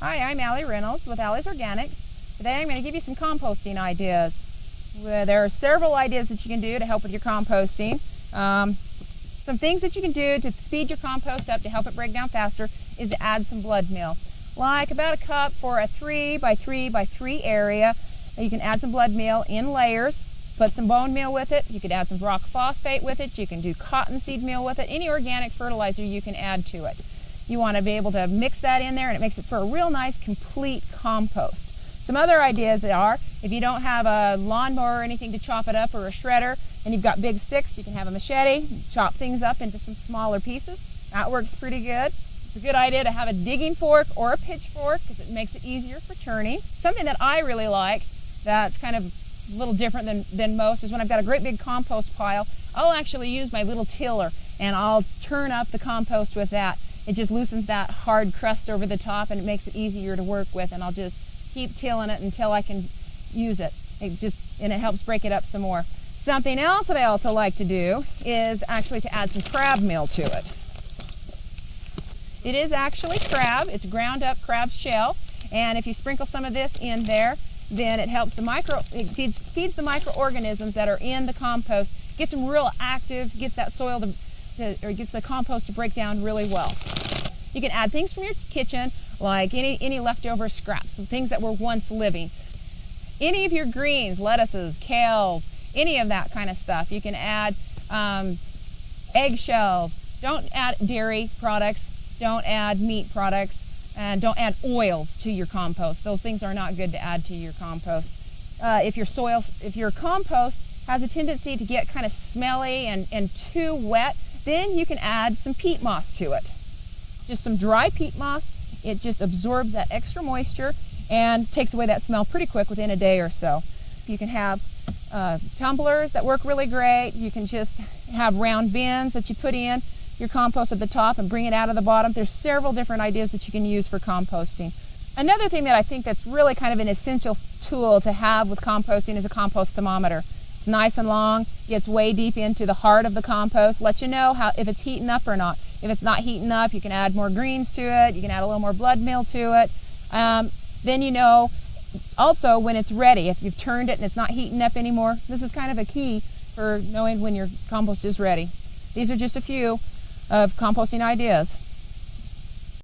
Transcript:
Hi, I'm Allie Reynolds with Allie's Organics. Today I'm going to give you some composting ideas. There are several ideas that you can do to help with your composting. Some things that you can do to speed your compost up to help it break down faster is to add some blood meal. Like about a cup for a 3 by 3 by 3 area. You can add some blood meal in layers. Put some bone meal with it. You could add some rock phosphate with it. You can do cottonseed meal with it. Any organic fertilizer you can add to it. You want to be able to mix that in there, and it makes it for a real nice complete compost. Some other ideas are, if you don't have a lawnmower or anything to chop it up, or a shredder, and you've got big sticks, you can have a machete, chop things up into some smaller pieces. That works pretty good. It's a good idea to have a digging fork or a pitchfork because it makes it easier for churning. Something that I really like that's kind of a little different than most is when I've got a great big compost pile, I'll actually use my little tiller and I'll turn up the compost with that. It just loosens that hard crust over the top and it makes it easier to work with, and I'll just keep tilling it until I can use it. And it helps break it up some more. Something else that I also like to do is actually to add some crab meal to it. It is actually crab. It's ground up crab shell, and if you sprinkle some of this in there, then it helps feeds the microorganisms that are in the compost, gets them real active, gets that soil gets the compost to break down really well. You can add things from your kitchen, like any leftover scraps, some things that were once living. Any of your greens, lettuces, kales, any of that kind of stuff. You can add eggshells. Don't add dairy products. Don't add meat products. And don't add oils to your compost. Those things are not good to add to your compost. If your compost has a tendency to get kind of smelly and too wet, then you can add some peat moss to it. Just some dry peat moss. It just absorbs that extra moisture and takes away that smell pretty quick within a day or so. You can have tumblers that work really great. You can just have round bins that you put in your compost at the top and bring it out of the bottom. There's several different ideas that you can use for composting. Another thing that I think that's really kind of an essential tool to have with composting is a compost thermometer. It's nice and long, gets way deep into the heart of the compost, lets you know if it's heating up or not. If it's not heating up, you can add more greens to it, you can add a little more blood meal to it. Then you know also when it's ready. If you've turned it and it's not heating up anymore, this is kind of a key for knowing when your compost is ready. These are just a few of composting ideas.